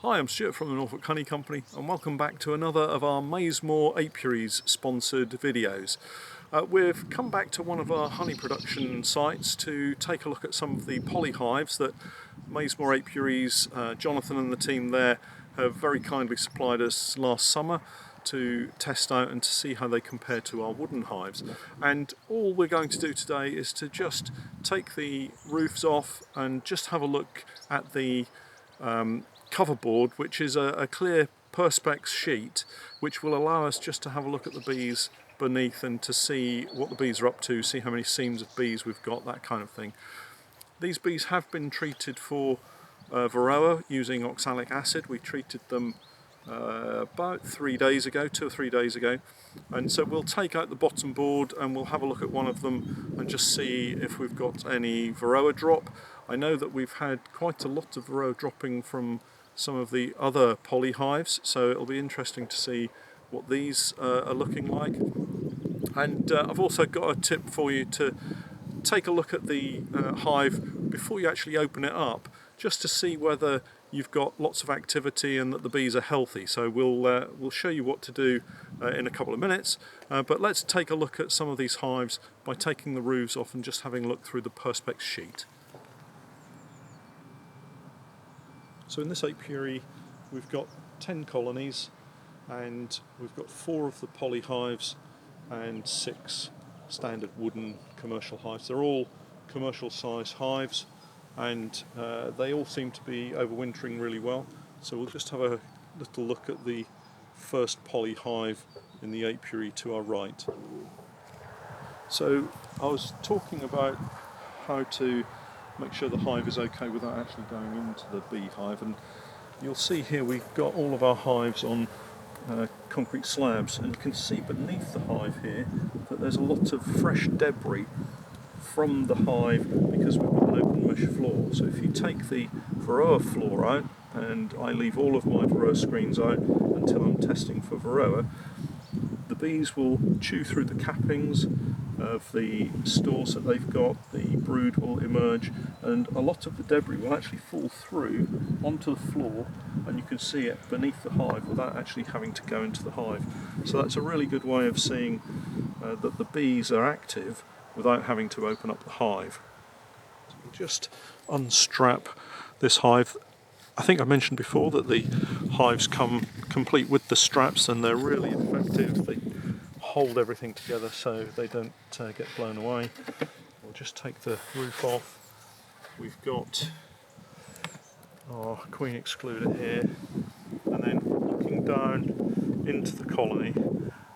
Hi, I'm Stuart from the Norfolk Honey Company and welcome back to another of our Maisemore Apiaries sponsored videos. We've come back to one of our honey production sites to take a look at some of the poly hives that Maisemore Apiaries, Jonathan and the team there have very kindly supplied us last summer to test out and to see how they compare to our wooden hives. And all we're going to do today is to just take the roofs off and just have a look at the cover board, which is a clear perspex sheet which will allow us just to have a look at the bees beneath and to see what the bees are up to, see how many seams of bees we've got, that kind of thing. These bees have been treated for Varroa using oxalic acid. We treated them about 3 days ago, 2 or 3 days ago, and so we'll take out the bottom board and we'll have a look at one of them and just see if we've got any Varroa drop. I know that we've had quite a lot of Varroa dropping from some of the other poly hives, so it'll be interesting to see what these are looking like. And I've also got a tip for you to take a look at the hive before you actually open it up, just to see whether you've got lots of activity and that the bees are healthy. So we'll show you what to do in a couple of minutes, but let's take a look at some of these hives by taking the roofs off and just having a look through the perspex sheet. So in this apiary we've got 10 colonies and we've got 4 of the poly hives and 6 standard wooden commercial hives. They're all commercial size hives and they all seem to be overwintering really well. So we'll just have a little look at the first poly hive in the apiary to our right. So I was talking about how to make sure the hive is okay without actually going into the beehive, and you'll see here we've got all of our hives on concrete slabs, and you can see beneath the hive here that there's a lot of fresh debris from the hive because we've got an open mesh floor. So if you take the Varroa floor out, and I leave all of my Varroa screens out until I'm testing for Varroa, the bees will chew through the cappings of the stores that they've got, the brood will emerge, and a lot of the debris will actually fall through onto the floor and you can see it beneath the hive without actually having to go into the hive. So that's a really good way of seeing that the bees are active without having to open up the hive. So we'll just unstrap this hive. I think I mentioned before that the hives come complete with the straps and they're really effective. They hold everything together so they don't get blown away. We'll just take the roof off. We've got our queen excluder here, and then looking down into the colony,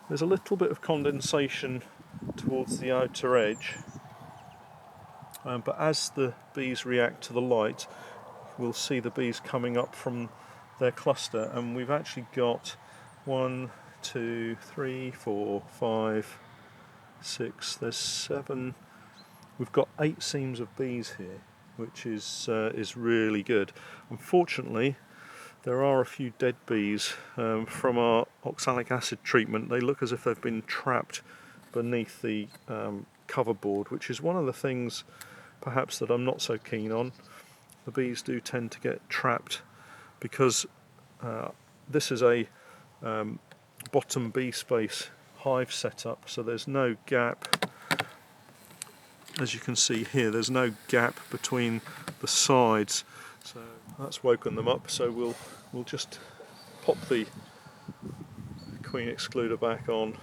there's a little bit of condensation towards the outer edge, but as the bees react to the light, we'll see the bees coming up from their cluster, and we've actually got 1, 2, 3, 4, 5, 6, there's 7, we've got 8 seams of bees here, which is really good. Unfortunately, there are a few dead bees from our oxalic acid treatment. They look as if they've been trapped beneath the cover board, which is one of the things perhaps that I'm not so keen on. The bees do tend to get trapped because this is a bottom bee space hive setup, so there's no gap. As you can see here, there's no gap between the sides, so that's woken them up. So we'll just pop the queen excluder back on,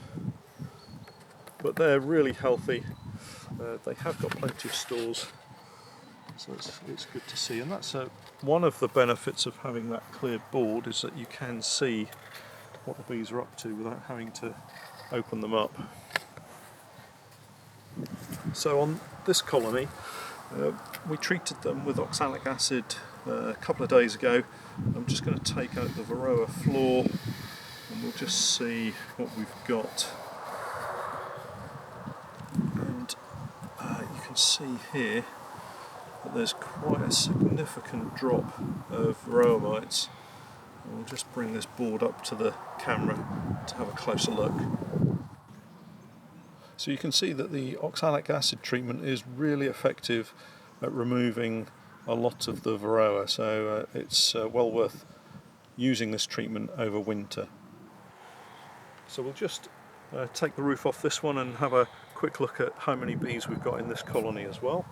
but they're really healthy. They have got plenty of stores, so it's good to see. And that's one of the benefits of having that clear board, is that you can see what the bees are up to without having to open them up. So on this colony, we treated them with oxalic acid a couple of days ago. I'm just going to take out the Varroa floor and we'll just see what we've got. And you can see here that there's quite a significant drop of Varroa mites. We'll just bring this board up to the camera to have a closer look. So you can see that the oxalic acid treatment is really effective at removing a lot of the Varroa, so it's well worth using this treatment over winter. So we'll just take the roof off this one and have a quick look at how many bees we've got in this colony as well.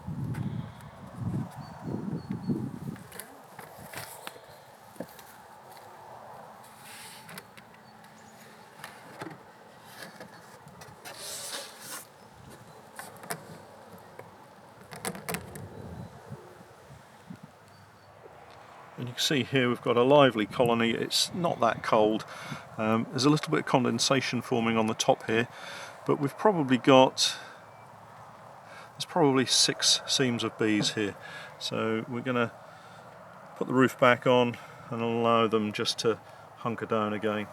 And you can see here we've got a lively colony. It's not that cold. There's a little bit of condensation forming on the top here, but we've probably got, there's probably 6 seams of bees here. So we're going to put the roof back on and allow them just to hunker down again.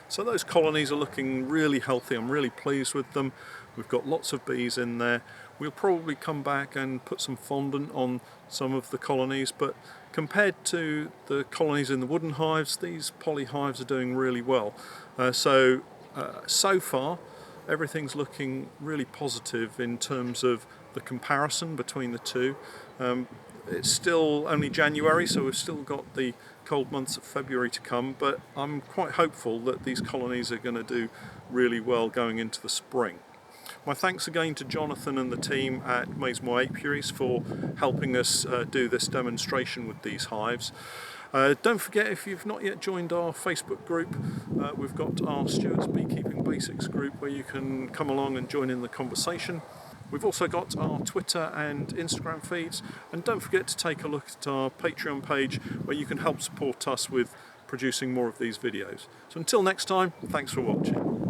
So those colonies are looking really healthy. I'm really pleased with them. We've got lots of bees in there. We'll probably come back and put some fondant on some of the colonies, but compared to the colonies in the wooden hives, these poly hives are doing really well. So far everything's looking really positive in terms of the comparison between the two. It's still only January, so we've still got the cold months of February to come, but I'm quite hopeful that these colonies are going to do really well going into the spring. My thanks again to Jonathan and the team at Maisemore Apiaries for helping us do this demonstration with these hives. Don't forget, if you've not yet joined our Facebook group, we've got our Stewart's Beekeeping Basics group where you can come along and join in the conversation. We've also got our Twitter and Instagram feeds, and don't forget to take a look at our Patreon page where you can help support us with producing more of these videos. So until next time, thanks for watching.